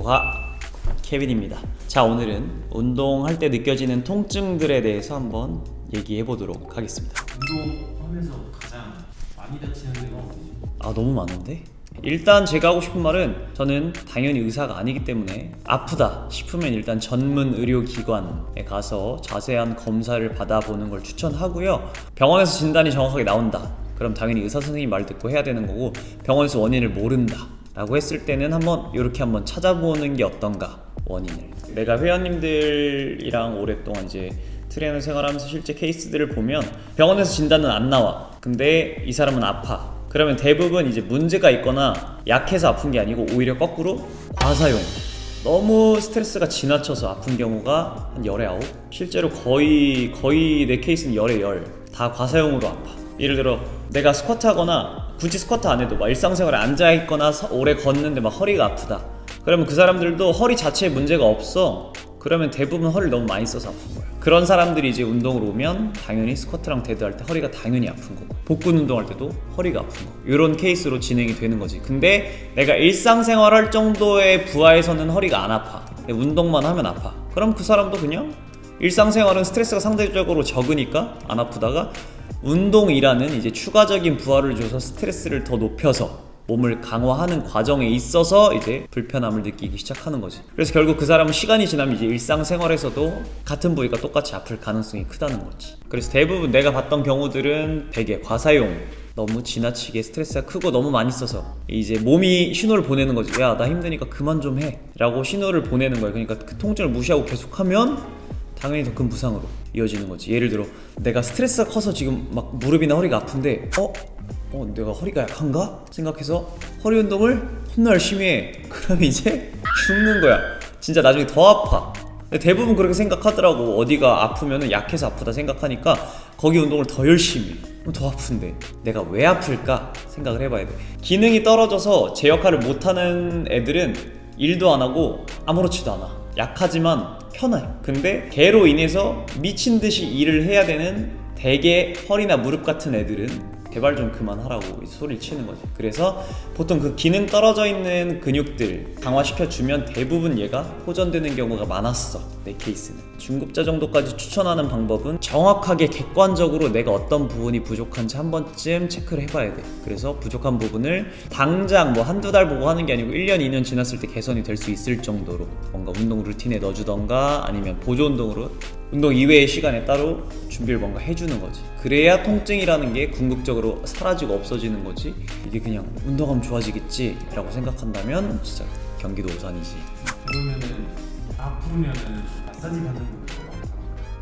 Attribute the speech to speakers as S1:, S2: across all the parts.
S1: 안녕하십니까, 케빈입니다. 자, 오늘은 운동할 때 느껴지는 통증들에 대해서 한번 얘기해 보도록 하겠습니다.
S2: 운동하면서 가장 많이 다치는 데가 어디죠?
S1: 너무 많은데? 일단 제가 하고 싶은 말은, 저는 당연히 의사가 아니기 때문에 아프다 싶으면 일단 전문 의료기관에 가서 자세한 검사를 받아보는 걸 추천하고요. 병원에서 진단이 정확하게 나온다, 그럼 당연히 의사 선생님 말 듣고 해야 되는 거고, 병원에서 원인을 모른다 라고 했을 때는 이렇게 한번 찾아보는 게 어떤가, 원인을. 내가 회원님들이랑 오랫동안 이제 트레이너 생활하면서 실제 케이스들을 보면 병원에서 진단은 안 나와. 근데 이 사람은 아파. 그러면 대부분 이제 문제가 있거나 약해서 아픈 게 아니고 오히려 거꾸로 과사용, 너무 스트레스가 지나쳐서 아픈 경우가 한 10에 9? 실제로 거의 내 케이스는 10에 10 다 과사용으로 아파. 예를 들어 내가 스쿼트 하거나, 굳이 스쿼트 안 해도 막 일상생활에 앉아있거나 오래 걷는데 막 허리가 아프다, 그러면 그 사람들도 허리 자체에 문제가 없어. 그러면 대부분 허리를 너무 많이 써서 아픈 거야. 그런 사람들이 이제 운동으로 오면 당연히 스쿼트랑 데드 할 때 허리가 당연히 아픈 거고, 복근 운동할 때도 허리가 아픈 거, 이런 케이스로 진행이 되는 거지. 근데 내가 일상생활 할 정도의 부하에서는 허리가 안 아파, 운동만 하면 아파. 그럼 그 사람도 그냥 일상생활은 스트레스가 상대적으로 적으니까 안 아프다가, 운동이라는 이제 추가적인 부하를 줘서 스트레스를 더 높여서 몸을 강화하는 과정에 있어서 이제 불편함을 느끼기 시작하는 거지. 그래서 결국 그 사람은 시간이 지나면 이제 일상생활에서도 같은 부위가 똑같이 아플 가능성이 크다는 거지. 그래서 대부분 내가 봤던 경우들은 되게 과사용, 너무 지나치게 스트레스가 크고 너무 많이 써서 이제 몸이 신호를 보내는 거지. 야, 나 힘드니까 그만 좀 해 라고 신호를 보내는 거야. 그러니까 그 통증을 무시하고 계속하면 당연히 더 큰 부상으로 이어지는 거지. 예를 들어 내가 스트레스가 커서 지금 막 무릎이나 허리가 아픈데 내가 허리가 약한가? 생각해서 허리 운동을 겁나 열심히 해. 그러면 이제 죽는 거야. 진짜 나중에 더 아파. 근데 대부분 그렇게 생각하더라고. 어디가 아프면 약해서 아프다 생각하니까 거기 운동을 더 열심히 해. 그럼 더 아픈데 내가 왜 아플까 생각을 해봐야 돼. 기능이 떨어져서 제 역할을 못하는 애들은 일도 안 하고 아무렇지도 않아. 약하지만 편해. 근데 걔로 인해서 미친 듯이 일을 해야 되는 대개 허리나 무릎 같은 애들은 제발 좀 그만하라고 소리를 치는 거지. 그래서 보통 그 기능 떨어져 있는 근육들 강화시켜주면 대부분 얘가 호전되는 경우가 많았어, 내 케이스는. 중급자 정도까지 추천하는 방법은 정확하게 객관적으로 내가 어떤 부분이 부족한지 한 번쯤 체크를 해봐야 돼. 그래서 부족한 부분을 당장 뭐 한두 달 보고 하는 게 아니고 1년, 2년 지났을 때 개선이 될 수 있을 정도로 뭔가 운동 루틴에 넣어주던가, 아니면 보조 운동으로 운동 이외의 시간에 따로 준비를 뭔가 해주는 거지. 그래야 통증이라는 게 궁극적으로 사라지고 없어지는 거지. 이게 그냥 운동하면 좋아지겠지 라고 생각한다면 진짜 경기도 오산이지.
S2: 그러면은 아프면은 마사지 받는 분들도 많다.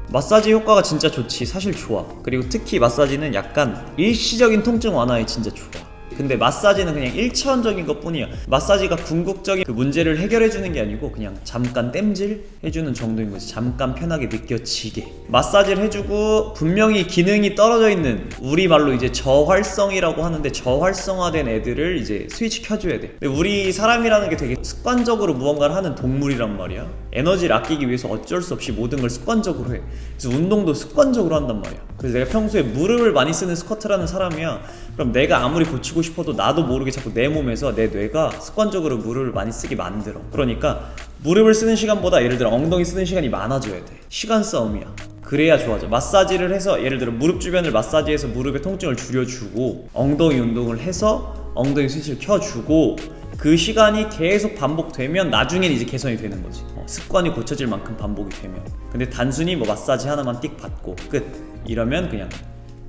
S1: 마사지 효과가 진짜 좋지. 사실 좋아. 그리고 특히 마사지는 약간 일시적인 통증 완화에 진짜 좋아. 근데 마사지는 그냥 1차원적인 것 뿐이야. 마사지가 궁극적인 그 문제를 해결해주는 게 아니고 그냥 잠깐 땜질 해주는 정도인 거지. 잠깐 편하게 느껴지게 마사지를 해주고, 분명히 기능이 떨어져 있는, 우리말로 이제 저활성이라고 하는데, 저활성화된 애들을 이제 스위치 켜줘야 돼. 근데 우리 사람이라는 게 되게 습관적으로 무언가를 하는 동물이란 말이야. 에너지를 아끼기 위해서 어쩔 수 없이 모든 걸 습관적으로 해. 그래서 운동도 습관적으로 한단 말이야. 그래서 내가 평소에 무릎을 많이 쓰는 스쿼트라는 사람이야. 그럼 내가 아무리 고치고 싶어도 나도 모르게 자꾸 내 몸에서 내 뇌가 습관적으로 무릎을 많이 쓰게 만들어. 그러니까 무릎을 쓰는 시간보다 예를 들어 엉덩이 쓰는 시간이 많아져야 돼. 시간 싸움이야. 그래야 좋아져. 마사지를 해서 예를 들어 무릎 주변을 마사지해서 무릎의 통증을 줄여주고, 엉덩이 운동을 해서 엉덩이 스위치를 켜주고, 그 시간이 계속 반복되면 나중엔 이제 개선이 되는 거지. 습관이 고쳐질 만큼 반복이 되면. 근데 단순히 뭐 마사지 하나만 띡 받고 끝 이러면 그냥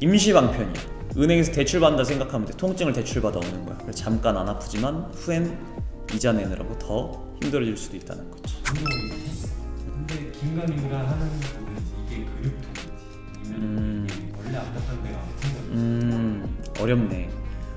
S1: 임시방편이야. 은행에서 대출받는다 생각하면 돼. 통증을 대출받아 오는 거야. 그래서 잠깐 안 아프지만 후엔 이자 내느라고 더 힘들어질 수도 있다는 거지.
S2: 운동을 이렇게 했어. 근데 긴가민가 하는 부분이지. 이게 근육통이지. 아니면 이게 원래 아팠던 데가 아픈 거지.
S1: 어렵네.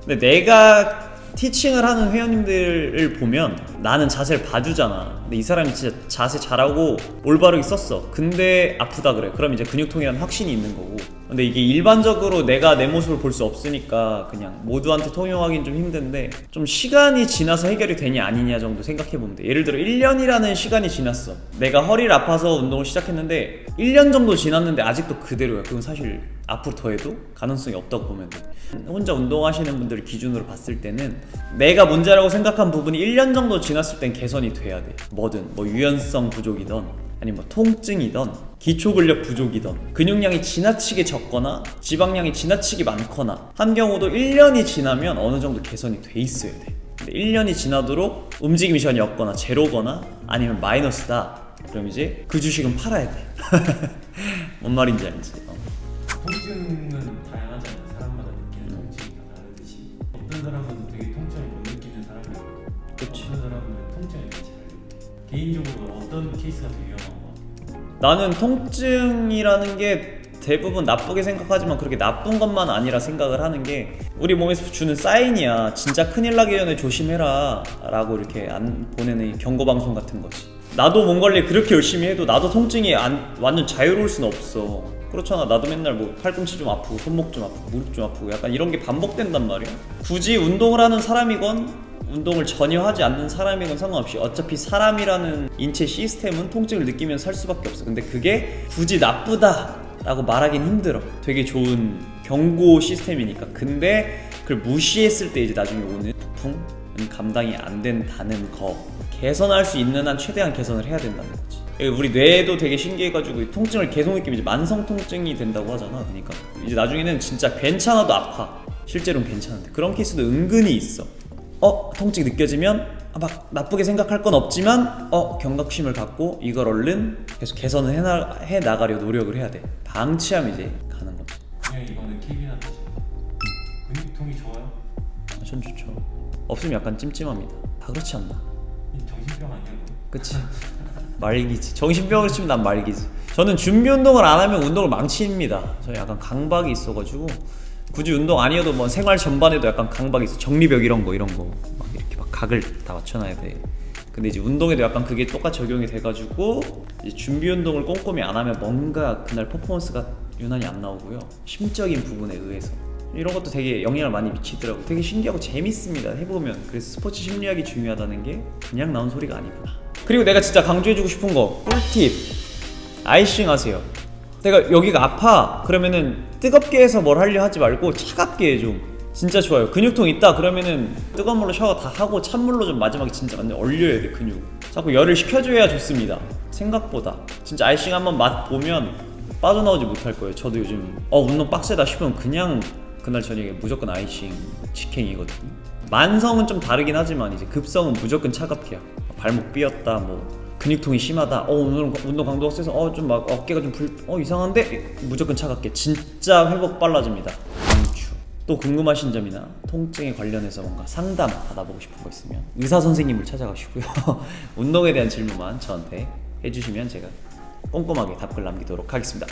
S1: 근데 내가 티칭을 하는 회원님들을 보면 나는 자세를 봐주잖아. 근데 이 사람이 진짜 자세 잘하고 올바르게 썼어. 근데 아프다 그래. 그럼 이제 근육통이라는 확신이 있는 거고, 근데 이게 일반적으로 내가 내 모습을 볼 수 없으니까 그냥 모두한테 통용하기는 좀 힘든데, 좀 시간이 지나서 해결이 되냐 아니냐 정도 생각해보면 돼. 예를 들어 1년이라는 시간이 지났어. 내가 허리를 아파서 운동을 시작했는데 1년 정도 지났는데 아직도 그대로야. 그건 사실 앞으로 더 해도 가능성이 없다고 보면 돼. 혼자 운동하시는 분들 기준으로 봤을 때는 내가 문제라고 생각한 부분이 1년 정도 지났을 땐 개선이 돼야 돼. 뭐든 뭐 유연성 부족이든 아니면 뭐 통증이든 기초 근력 부족이든 근육량이 지나치게 적거나 지방량이 지나치게 많거나 한 경우도 1년이 지나면 어느 정도 개선이 돼 있어야 돼. 근데 1년이 지나도록 움직임이 전혀 없거나 제로거나 아니면 마이너스다. 그럼 이제 그 주식은 팔아야 돼. 뭔 말인지 알지?
S2: 통증은 다양하잖아요. 사람마다 느끼는 통증이 다 다르듯이 어떤 사람은 되게 통증을 못 느끼는 사람이 있고
S1: 그치.
S2: 어떤 사람은 통증을 되게 잘 느껴. 개인적으로 어떤 케이스가 더 위험한 거 같아요?
S1: 나는 통증이라는 게 대부분 나쁘게 생각하지만 그렇게 나쁜 것만 아니라 생각을 하는 게 우리 몸에서 주는 사인이야. 진짜 큰일 나기 전에 조심해라 라고 이렇게 안 보내는 경고방송 같은 거지. 나도 몸 관리 그렇게 열심히 해도 나도 통증이 완전 자유로울 수는 없어. 그렇잖아. 나도 맨날 뭐 팔꿈치 좀 아프고 손목 좀 아프고 무릎 좀 아프고 약간 이런 게 반복된단 말이야. 굳이 운동을 하는 사람이건 운동을 전혀 하지 않는 사람이건 상관없이 어차피 사람이라는 인체 시스템은 통증을 느끼면서 살 수밖에 없어. 근데 그게 굳이 나쁘다 라고 말하긴 힘들어. 되게 좋은 경고 시스템이니까. 근데 그걸 무시했을 때 이제 나중에 오는 부풍은 감당이 안 된다는 거. 개선할 수 있는 한 최대한 개선을 해야 된다는 거지. 우리 뇌도 되게 신기해가지고 통증을 계속 느끼면 이제 만성 통증이 된다고 하잖아. 그러니까 이제 나중에는 진짜 괜찮아도 아파. 실제로는 괜찮은데 그런 케이스도 은근히 있어. 통증이 느껴지면 막 나쁘게 생각할 건 없지만 경각심을 갖고 이걸 얼른 계속 개선을 해 나가려 노력을 해야 돼. 방치하면 이제 가는 거지.
S2: 그냥 이거는 케빈한테 근육통이 좋아요?
S1: 전 좋죠. 없으면 약간 찜찜합니다. 다 그렇지 않나?
S2: 이 정신병 아니야?
S1: 그치. 말기지. 정신병을 치면 난 말기지. 저는 준비 운동을 안 하면 운동을 망칩니다. 저는 약간 강박이 있어가지고 굳이 운동 아니어도 뭐 생활 전반에도 약간 강박이 있어. 정리벽 이런 거 막 이렇게 막 각을 다 맞춰놔야 돼. 근데 이제 운동에도 약간 그게 똑같이 적용이 돼가지고 이제 준비 운동을 꼼꼼히 안 하면 뭔가 그날 퍼포먼스가 유난히 안 나오고요. 심적인 부분에 의해서 이런 것도 되게 영향을 많이 미치더라고. 되게 신기하고 재밌습니다. 해보면. 그래서 스포츠 심리학이 중요하다는 게 그냥 나온 소리가 아니구나. 그리고 내가 진짜 강조해주고 싶은 거 꿀팁. 아이싱 하세요. 내가 여기가 아파 그러면은 뜨겁게 해서 뭘 하려 하지 말고 차갑게 해 좀. 진짜 좋아요. 근육통 있다 그러면은 뜨거운 물로 샤워 다 하고 찬물로 좀 마지막에 진짜 완전 얼려야 돼. 근육 자꾸 열을 식혀줘야 좋습니다. 생각보다 진짜 아이싱 한번 맛보면 빠져나오지 못할 거예요. 저도 요즘 운동 빡세다 싶으면 그냥 그날 저녁에 무조건 아이싱 직행이거든요. 만성은 좀 다르긴 하지만 이제 급성은 무조건 차갑게 해요. 발목 삐었다 뭐 근육통이 심하다. 오늘 운동 강도가 세서 좀 막 어깨가 좀 이상한데 무조건 차갑게. 진짜 회복 빨라집니다. 강추. 또 궁금하신 점이나 통증에 관련해서 뭔가 상담 받아보고 싶은 거 있으면 의사 선생님을 찾아가시고요. 운동에 대한 질문만 저한테 해주시면 제가 꼼꼼하게 답글 남기도록 하겠습니다.